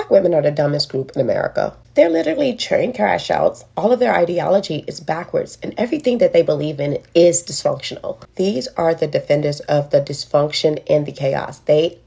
Black women are the dumbest group in America. They're literally train crash outs. All of their ideology is backwards, and everything that they believe in is dysfunctional. These are the defenders of the dysfunction and the chaos. They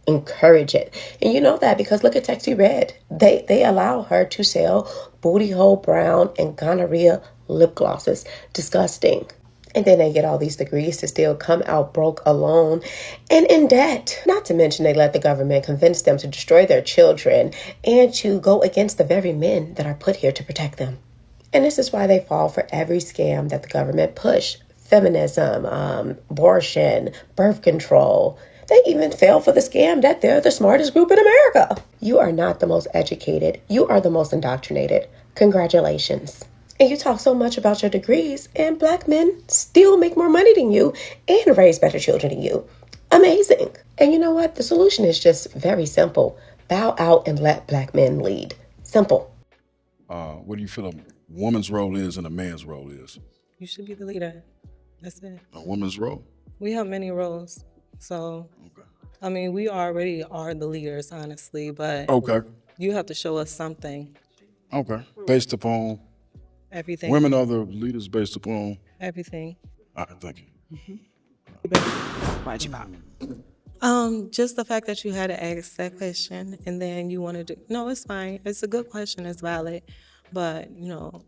encourage it. And you know that because look at Texie Red. They allow her to sell booty hole brown and gonorrhea lip glosses. Disgusting. And then they get all these degrees to still come out broke, alone, and in debt. Not to mention they let the government convince them to destroy their children and to go against the very men that are put here to protect them. And this is why they fall for every scam that the government push. Feminism, abortion, birth control. They even fail for the scam that they're the smartest group in America. You are not the most educated. You are the most indoctrinated. Congratulations. And you talk so much about your degrees, and Black men still make more money than you and raise better children than you. Amazing. And you know what? The solution is just very simple. Bow out and let Black men lead. Simple. What do you feel a woman's role is and a man's role is? You should be the leader. That's it. A woman's role? We have many roles. So, okay. I mean, we already are the leaders, honestly, but you have to show us something. Okay. Based upon? Everything. Women are the leaders based upon? Everything. All right, thank you. Why'd you pop? Just the fact that you had to ask that question and then you wanted to, no, it's fine. It's a good question. It's valid. But, you know,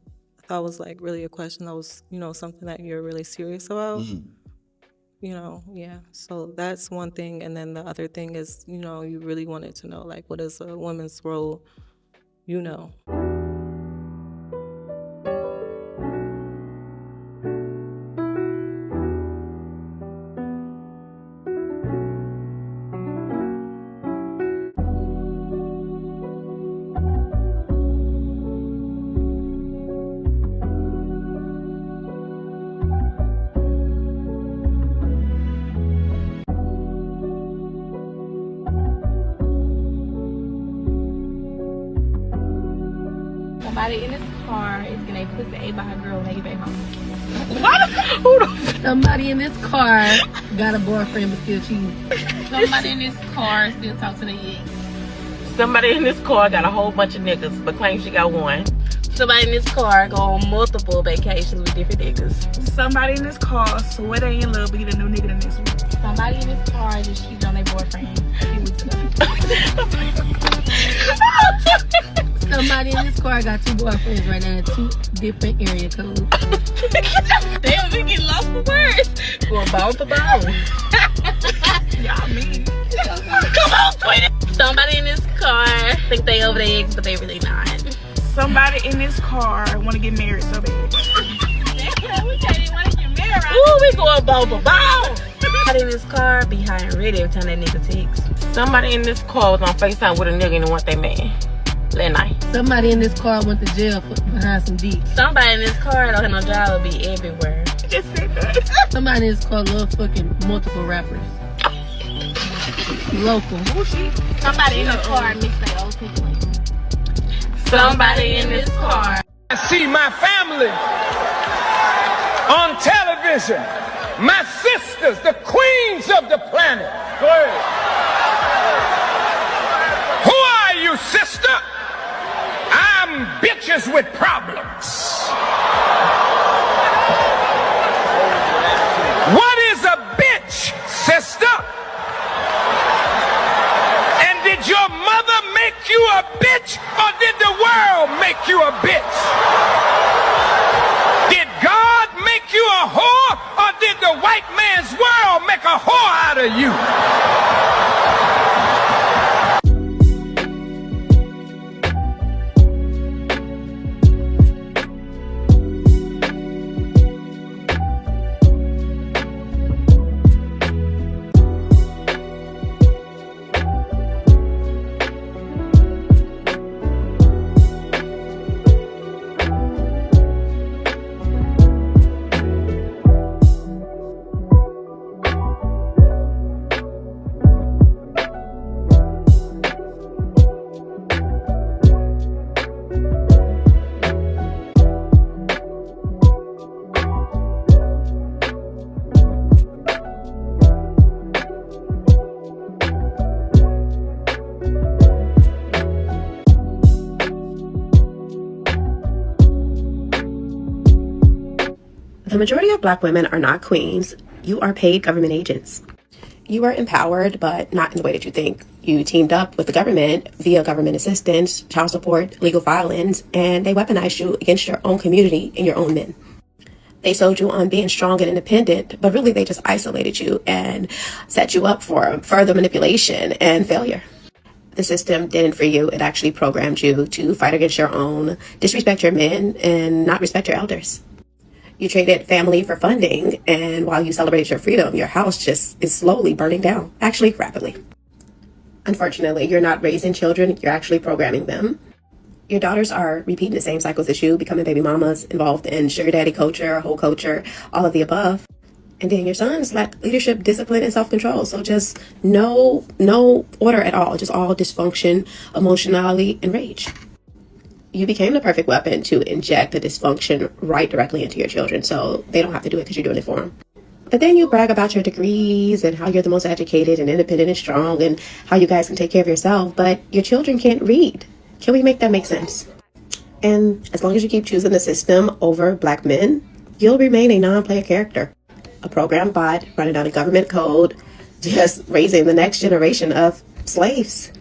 that was like really a question that was, you know, something that you're really serious about. Mm-hmm. You know, yeah. So that's one thing. And then the other thing is, you know, you really wanted to know, like, what is a woman's role, you know. Somebody in this car is getting a pussy ate by her girl when they get back home. Somebody in this car got a boyfriend but still cheating. Somebody in this car still talks to their ex. Somebody in this car got a whole bunch of niggas but claims she got one. Somebody in this car go on multiple vacations with different niggas. Somebody in this car swear they in love but get a new nigga the next week. Somebody in this car just cheated on their boyfriend a few weeks ago. Somebody in this car got 2 boyfriends right now, 2 different area codes. Damn, we get lost for words. Going bone for bone. Y'all mean. Come on, tweet it. Somebody in this car think they over their ex, but they really not. Somebody in this car want to get married so bad. Damn, we can't even want to get married. Ooh, we going bone for bone. Somebody in this car be high and ready every time that nigga texts. Somebody in this car was on FaceTime with a nigga and want they man. That night. Somebody in this car went to jail behind some deep. Somebody in this car don't have no job, will be everywhere. Just said that. Somebody in this car love fucking multiple rappers. Local. Somebody in this car mix their old people. Somebody in this car. I see my family on television. My sisters, the queens of the planet. Go ahead. Who are you, sister? I'm bitches with problems. What is a bitch, sister? And did your mother make you a bitch, or did the world make you a bitch? Did God make you a whore, or did the white man's world make a whore out of you? The majority of Black women are not queens. You are paid government agents. You are empowered, but not in the way that you think. You teamed up with the government via government assistance, child support, legal filings, and they weaponized you against your own community and your own men. They sold you on being strong and independent, but really they just isolated you and set you up for further manipulation and failure. The system didn't free you. It actually programmed you to fight against your own, disrespect your men, and not respect your elders. You traded family for funding, and while you celebrated your freedom, your house just is slowly burning down, actually rapidly. Unfortunately, you're not raising children, you're actually programming them. Your daughters are repeating the same cycles as you, becoming baby mamas, involved in sugar daddy culture, whole culture, all of the above. And then your sons lack leadership, discipline, and self-control. So just no order at all, just all dysfunction, emotionality, and rage. You became the perfect weapon to inject the dysfunction right directly into your children, so they don't have to do it because you're doing it for them. But then you brag about your degrees and how you're the most educated and independent and strong and how you guys can take care of yourself, but your children can't read. Can we make that make sense? And as long as you keep choosing the system over Black men, you'll remain a non-player character, a program bot running down a government code, just raising the next generation of slaves.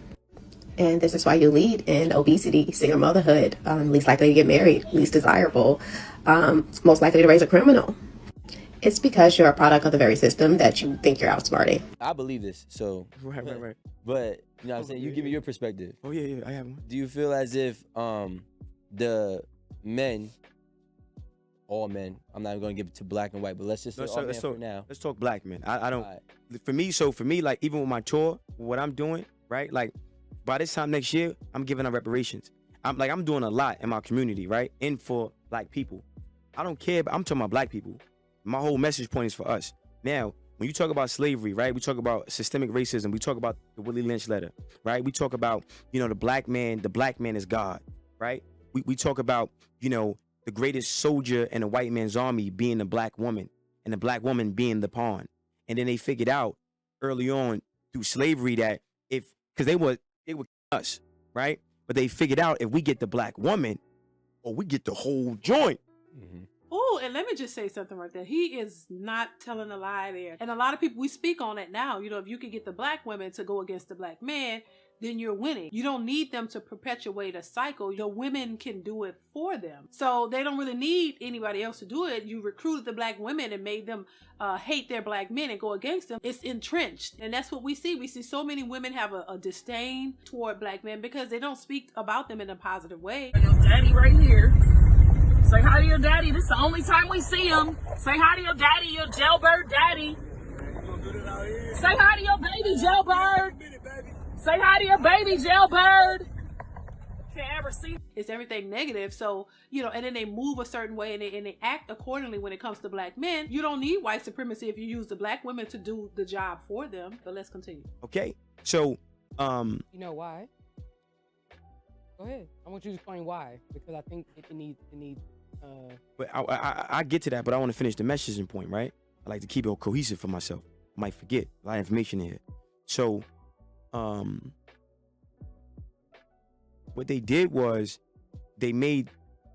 And this is why you lead in obesity, single motherhood, least likely to get married, least desirable, most likely to raise a criminal. It's because you're a product of the very system that you think you're outsmarting. I believe this, so. Right. But, you know what I'm saying? You give me your perspective. Oh, yeah, I have one. Do you feel as if the men, all men, I'm not going to give it to Black and white, but let's just say all men for now. Let's talk Black men. I don't, for me, like, even with my tour, what I'm doing, right? Like, by this time next year, I'm giving out reparations. I'm doing a lot in my community, right? And for Black people. I don't care, but I'm talking about Black people. My whole message point is for us. Now, when you talk about slavery, right? We talk about systemic racism. We talk about the Willie Lynch letter, right? We talk about, the black man is God, right? We talk about, the greatest soldier in a white man's army being the Black woman and the Black woman being the pawn. And then they figured out early on through slavery that because they would us, right? But they figured out if we get the Black woman, or we get the whole joint. Mm-hmm. Oh, and let me just say something right there. He is not telling a lie there. And a lot of people, we speak on it now. If you can get the Black women to go against the Black man, then you're winning. You don't need them to perpetuate a cycle. The women can do it for them. So they don't really need anybody else to do it. You recruited the Black women and made them hate their Black men and go against them. It's entrenched. And that's what we see. We see so many women have a disdain toward Black men because they don't speak about them in a positive way. Your daddy right here. Say hi to your daddy. This is the only time we see him. Say hi to your daddy, your jailbird daddy. Say hi to your baby jailbird. Say hi to your baby jailbird. Can't ever see. It's everything negative. So, and then they move a certain way and they act accordingly when it comes to Black men. You don't need white supremacy if you use the Black women to do the job for them. But let's continue. Okay. So, You know why? Go ahead. I want you to explain why, because I think it needs. But I get to that, but I want to finish the messaging point, right? I like to keep it cohesive for myself. I might forget a lot of information here. So, what they did was they made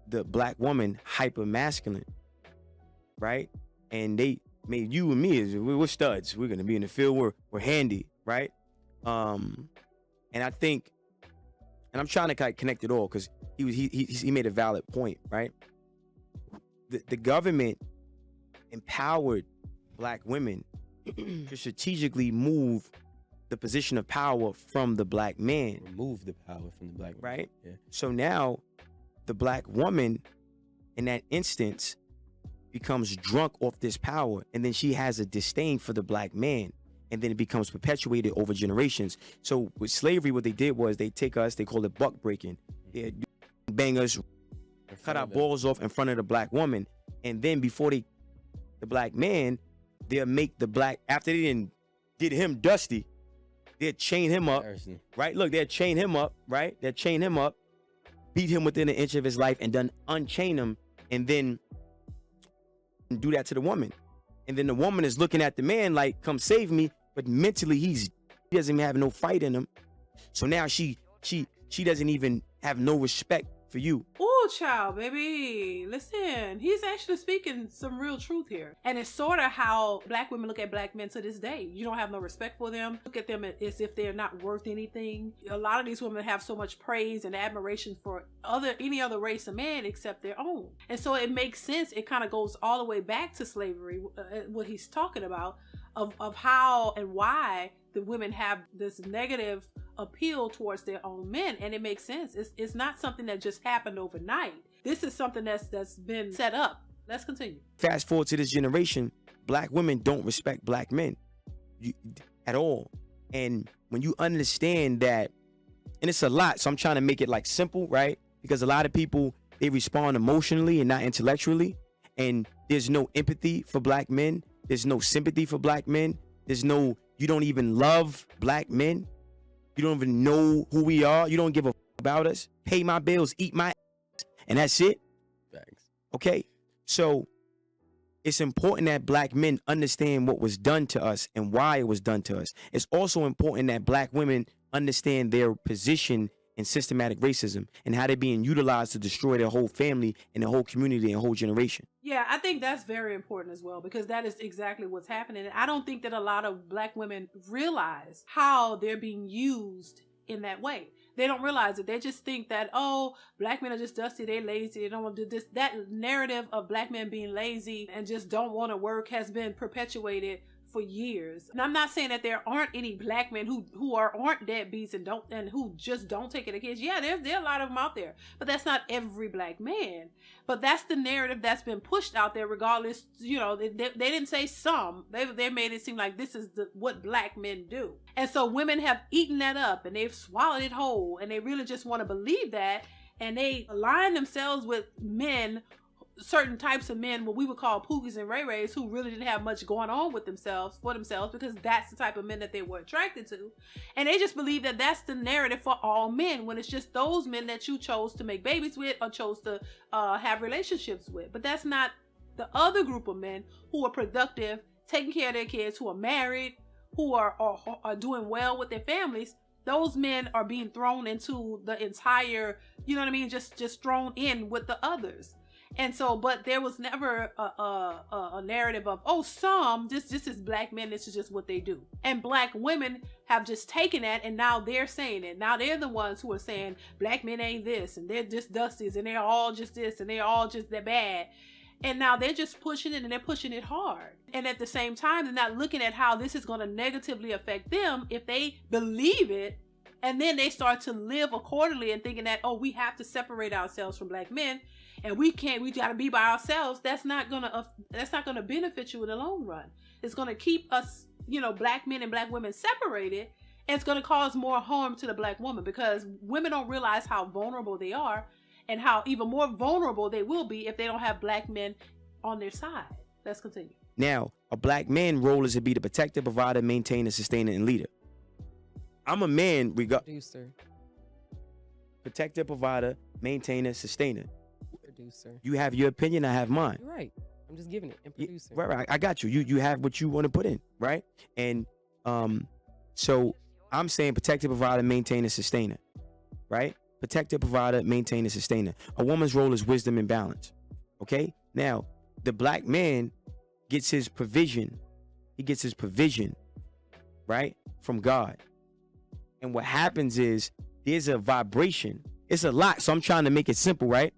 the Black woman hyper masculine, right? And they made you and me we're studs. We're gonna be in the field. We're handy, right? And I think, and I'm trying to kind of connect it all because he made a valid point, right? The government empowered Black women to strategically move the position of power from the Black man. Remove the power from the Black man. Right? Yeah. So now the Black woman in that instance becomes drunk off this power, and then she has a disdain for the Black man, and then it becomes perpetuated over generations. So with slavery, what they did was they take us, they call it buck breaking. They bang us, cut our balls off in front of the Black woman, and then before the Black man, they'll make the Black, after they did him dusty, they'll chain him up, right? Look, they'll chain him up, right? They'll chain him up, beat him within an inch of his life, and then unchain him, and then do that to the woman. And then the woman is looking at the man like, come save me, but mentally he doesn't even have no fight in him. So now she doesn't even have no respect for you. Oh, child, baby. Listen, he's actually speaking some real truth here. And it's sort of how black women look at black men to this day. You don't have no respect for them. Look at them as if they're not worth anything. A lot of these women have so much praise and admiration for any other race of man except their own. And so it makes sense. It kind of goes all the way back to slavery, what he's talking about, of how and why the women have this negative appeal towards their own men. And it makes sense. It's not something that just happened overnight. This is something that's been set up. Let's continue. Fast forward to this generation, black women don't respect black men at all. And when you understand that, and it's a lot, so I'm trying to make it like simple, right? Because a lot of people, they respond emotionally and not intellectually. And there's no empathy for black men. There's no sympathy for black men. You don't even love black men. You don't even know who we are. You don't give a about us. Pay my bills, eat my ass, and that's it. Thanks. Okay, so it's important that black men understand what was done to us and why it was done to us. It's also important that black women understand their position in systematic racism and how they're being utilized to destroy their whole family and their whole community and whole generation. Yeah, I think that's very important as well, because that is exactly what's happening. And I don't think that a lot of black women realize how they're being used in that way. They don't realize it. They just think that, oh, black men are just dusty, they're lazy, they don't want to do this. That narrative of black men being lazy and just don't want to work has been perpetuated for years. And I'm not saying that there aren't any black men who aren't deadbeats and who just don't take care of kids. Yeah, there are a lot of them out there, but that's not every black man. But that's the narrative that's been pushed out there. Regardless, they didn't say some. They made it seem like this is what black men do, and so women have eaten that up and they've swallowed it whole, and they really just want to believe that, and they align themselves with men. Certain types of men, what we would call pookies and ray-rays, who really didn't have much going on with themselves, because that's the type of men that they were attracted to. And they just believe that that's the narrative for all men, when it's just those men that you chose to make babies with or chose to have relationships with. But that's not the other group of men who are productive, taking care of their kids, who are married, who are doing well with their families. Those men are being thrown into the entire, just thrown in with the others. And so, but there was never a narrative of, oh, this is black men, this is just what they do. And black women have just taken that, and now they're saying it. Now they're the ones who are saying black men ain't this, and they're just dusties, and they're all just this, and they're all just that bad. And now they're just pushing it, and they're pushing it hard. And at the same time, they're not looking at how this is going to negatively affect them if they believe it. And then they start to live accordingly and thinking that, oh, we have to separate ourselves from black men, and we got to be by ourselves. That's not gonna benefit you in the long run. It's gonna keep us, black men and black women separated, and it's gonna cause more harm to the black woman, because women don't realize how vulnerable they are and how even more vulnerable they will be if they don't have black men on their side. Let's continue. Now, a black man's role is to be the protector, provider, maintainer, sustainer, and leader. I'm a man, Producer. Protector, provider, maintainer, sustainer. Producer. You have your opinion, I have mine. You're right. I'm just giving it. And producer. Right. I got you. You have what you want to put in, right? And so I'm saying protector, provider, maintainer, sustainer, right? Protector, provider, maintainer, sustainer. A woman's role is wisdom and balance. Okay? Now, the black man gets his provision. He gets his provision, right? From God. And what happens is there's a vibration. It's a lot, so I'm trying to make it simple, right?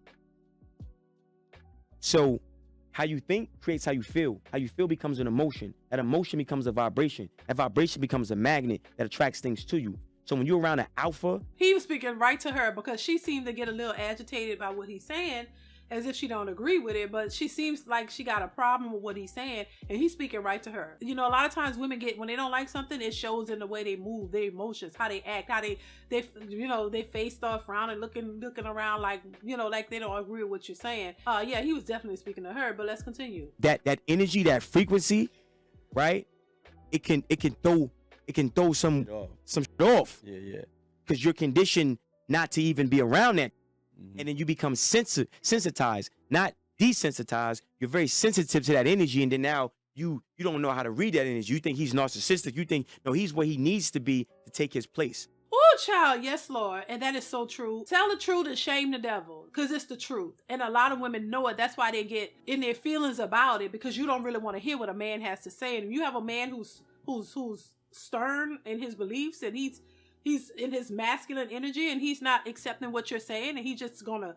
So how you think creates how you feel. How you feel becomes an emotion. That emotion becomes a vibration. That vibration becomes a magnet that attracts things to you. So when you're around an alpha... He was speaking right to her because she seemed to get a little agitated by what he's saying, as if she don't agree with it, but she seems like she got a problem with what he's saying, and he's speaking right to her. A lot of times women when they don't like something, it shows in the way they move, their emotions, how they act, how they face start frowning, looking around like they don't agree with what you're saying. Yeah, he was definitely speaking to her, but let's continue. That energy, that frequency, right? It can throw some shit off. Yeah. Because you're conditioned not to even be around that. And then you become sensitized, not desensitized. You're very sensitive to that energy, and then now you don't know how to read that energy. You think he's narcissistic. You think, no, he's where he needs to be to take his place. Oh, child, yes, Lord. And that is so true. Tell the truth and shame the devil, because it's the truth. And a lot of women know it. That's why they get in their feelings about it, because you don't really want to hear what a man has to say. And if you have a man who's stern in his beliefs, and he's in his masculine energy, and he's not accepting what you're saying, and he's just gonna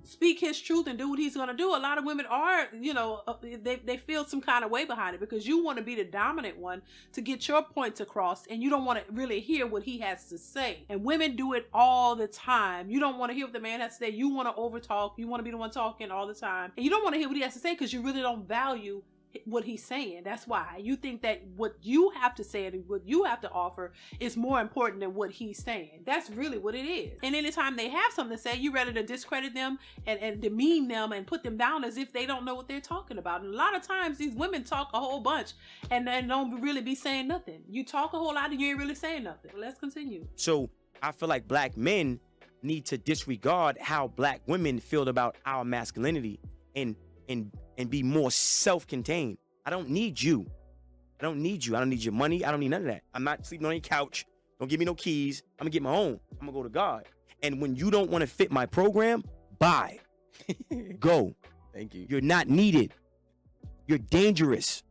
speak his truth and do what he's gonna do, a lot of women are, they feel some kind of way behind it, because you want to be the dominant one to get your points across, and you don't want to really hear what he has to say. And women do it all the time. You don't want to hear what the man has to say. You want to overtalk. You want to be the one talking all the time, and you don't want to hear what he has to say because you really don't value what he's saying. That's why you think that what you have to say and what you have to offer is more important than what he's saying. That's really what it is. And anytime they have something to say, you ready to discredit them and demean them and put them down as if they don't know what they're talking about. And a lot of times these women talk a whole bunch and don't really be saying nothing. You talk a whole lot and you ain't really saying nothing. Let's continue. So I feel like black men need to disregard how black women feel about our masculinity and be more self-contained. I don't need you. I don't need you. I don't need your money. I don't need none of that. I'm not sleeping on your couch. Don't give me no keys. I'm gonna get my own. I'm gonna go to God. And when you don't want to fit my program, bye. Go. Thank you. You're not needed. You're dangerous.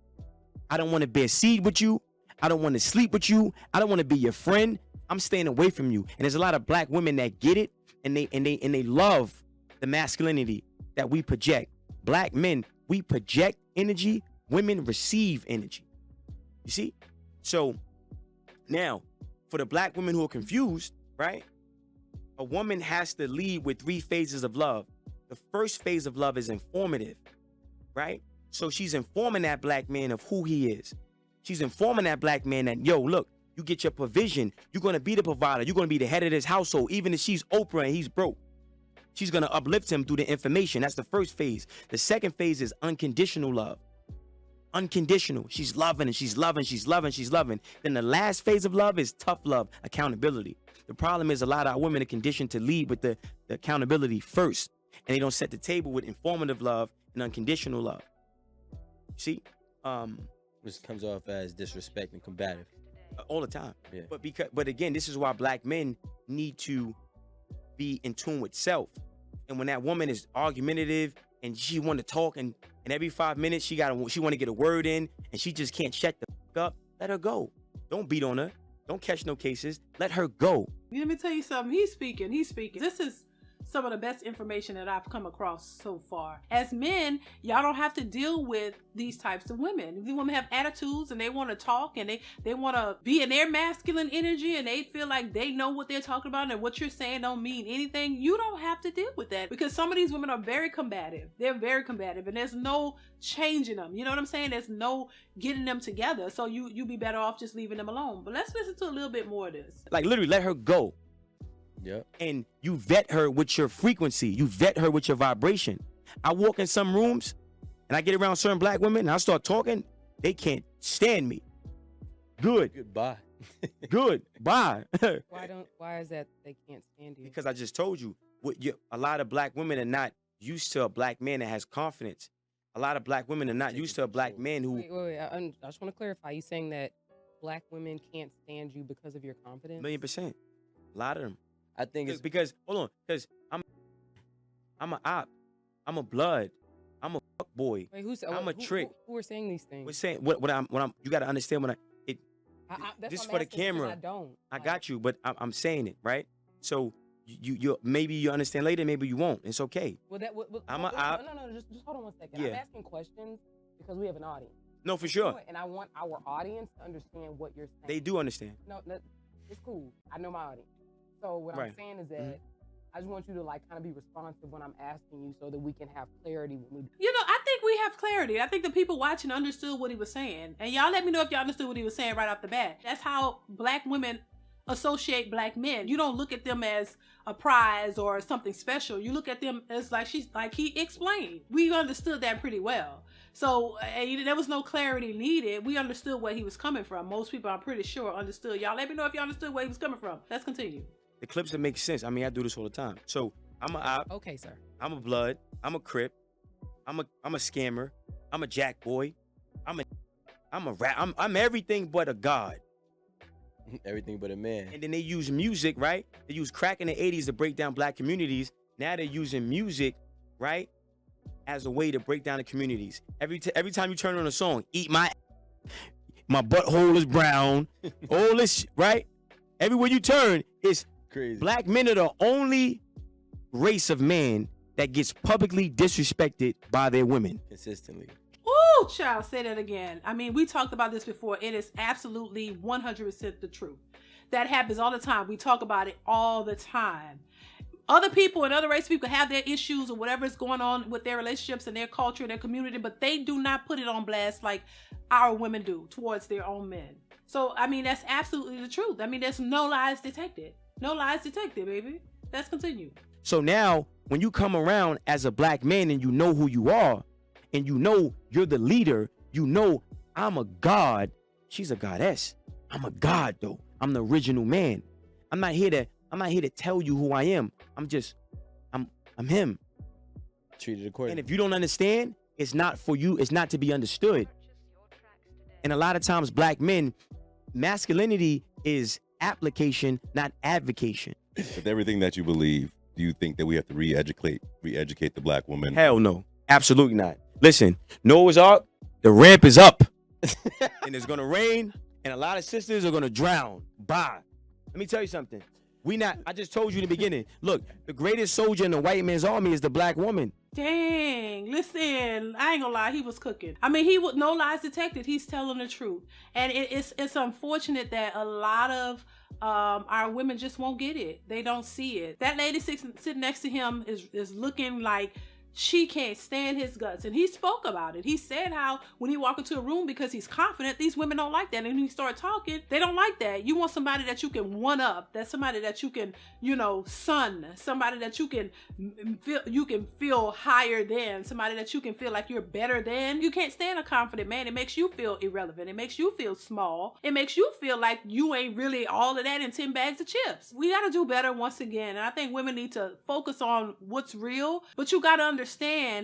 I don't want to bear seed with you. I don't want to sleep with you. I don't want to be your friend. I'm staying away from you. And there's a lot of black women that get it, and they love the masculinity that we project. Black men, we project energy. Women receive energy. You see? So now, for the black women who are confused, right? A woman has to lead with 3 phases of love. The first phase of love is informative, right? So she's informing that black man of who he is. She's informing that black man that, yo, look, you get your provision. You're going to be the provider. You're going to be the head of this household. Even if she's Oprah and he's broke, she's going to uplift him through the information. That's the first phase. The second phase is unconditional love. Unconditional. She's loving and she's loving, she's loving, she's loving. Then the last phase of love is tough love, accountability. The problem is a lot of our women are conditioned to lead with the accountability first, and they don't set the table with informative love and unconditional love. See? Which comes off as disrespect and combative. All the time. Yeah. But again, this is why black men need to be in tune with self. And when that woman is argumentative and she want to talk and every 5 minutes she want to get a word in and she just can't shut the fuck up, let her go. Don't beat on her. Don't catch no cases. Let her go. Let me tell you something. He's speaking. This is some of the best information that I've come across so far. As men, y'all don't have to deal with these types of women. These women have attitudes and they want to talk and they want to be in their masculine energy and they feel like they know what they're talking about and what you're saying don't mean anything. You don't have to deal with that, because some of these women are very combative. They're very combative and there's no changing them. You know what I'm saying? There's no getting them together. So you be better off just leaving them alone. But let's listen to a little bit more of this. Like literally let her go. Yep. And you vet her with your frequency. You vet her with your vibration. I walk in some rooms and I get around certain black women and I start talking. They can't stand me. Good. Goodbye. Good. Bye. Why is that they can't stand you? Because I just told you, a lot of black women are not used to a black man that has confidence. A lot of black women are not used to a black man who... Wait. I just want to clarify. You saying that black women can't stand you because of your confidence? 1,000,000%. A lot of them. I think it's because hold on, because I'm an op, I'm a blood, I'm a fuck boy. Wait, I'm a trick. Who are saying these things? We're saying what I'm. You got to understand that's just what for I'm the asking, camera. I don't. I got you, but I'm saying it right. So you maybe you understand later, maybe you won't. It's okay. Well, I'm no, a op. No, just hold on one second. Yeah. I'm asking questions because we have an audience. No, for sure. And I want our audience to understand what you're saying. They do understand. No, it's cool. I know my audience. So what I'm saying is that I just want you to kind of be responsive when I'm asking you so that we can have clarity when we... I think we have clarity. I think the people watching understood what he was saying. And y'all let me know if y'all understood what he was saying right off the bat. That's how black women associate black men. You don't look at them as a prize or something special. You look at them as like he explained. We understood that pretty well. So there was no clarity needed. We understood where he was coming from. Most people, I'm pretty sure, understood. Y'all let me know if y'all understood where he was coming from. Let's continue. The clips that make sense. I mean, I do this all the time. So I'm a op. Okay, sir. I'm a blood. I'm a crip. I'm a scammer. I'm a jack boy. I'm a rap. I'm everything but a god. Everything but a man. And then they use music, right? They use crack in the 80s to break down black communities. Now they're using music, right, as a way to break down the communities. Every time you turn on a song, eat my butthole is brown, all this, right? Everywhere you turn, it's crazy. Black men are the only race of man that gets publicly disrespected by their women. Consistently. Ooh, child, say that again. I mean, we talked about this before. It is absolutely 100% the truth. That happens all the time. We talk about it all the time. Other people and other race people have their issues or whatever is going on with their relationships and their culture and their community, but they do not put it on blast like our women do towards their own men. So, I mean, that's absolutely the truth. I mean, there's no lies detected. No lies detected, baby. Let's continue. So now, when you come around as a black man and you know who you are, and you know you're the leader, you know I'm a god. She's a goddess. I'm a god, though. I'm the original man. I'm not here to tell you who I am. I'm him. Treated accordingly. And if you don't understand, it's not for you. It's not to be understood. And a lot of times, black men, masculinity is application, not advocation. With everything that you believe, do you think that we have to re-educate the black woman? Hell no. Absolutely not. Listen, Noah's Ark, the ramp is up. And it's gonna rain, and a lot of sisters are gonna drown. Bye. Let me tell you something. I just told you in the beginning. Look, the greatest soldier in the white man's army is the black woman. Dang, listen, I ain't gonna lie, he was cooking. I mean, he would no lies detected. He's telling the truth. And it's unfortunate that a lot of our women just won't get it. They don't see it. That lady sitting next to him is looking like she can't stand his guts. And he spoke about it. He said how when he walk into a room, because he's confident, these women don't like that. And when he start talking, they don't like that. You want somebody that you can one up. That's somebody that you can, son. Somebody that you can feel higher than. Somebody that you can feel like you're better than. You can't stand a confident man. It makes you feel irrelevant. It makes you feel small. It makes you feel like you ain't really all of that in 10 bags of chips. We got to do better once again. And I think women need to focus on what's real. But you got to understand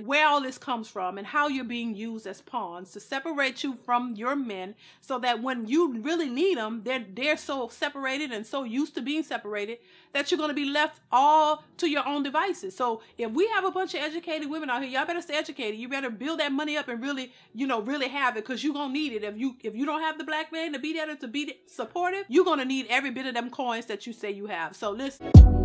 where all this comes from and how you're being used as pawns to separate you from your men, so that when you really need them, they're so separated and so used to being separated that you're going to be left all to your own devices. So if we have a bunch of educated women out here, y'all better stay educated. You better build that money up and really have it, because you're going to need it. If you don't have the black man to be there to be supportive, you're going to need every bit of them coins that you say you have. So listen.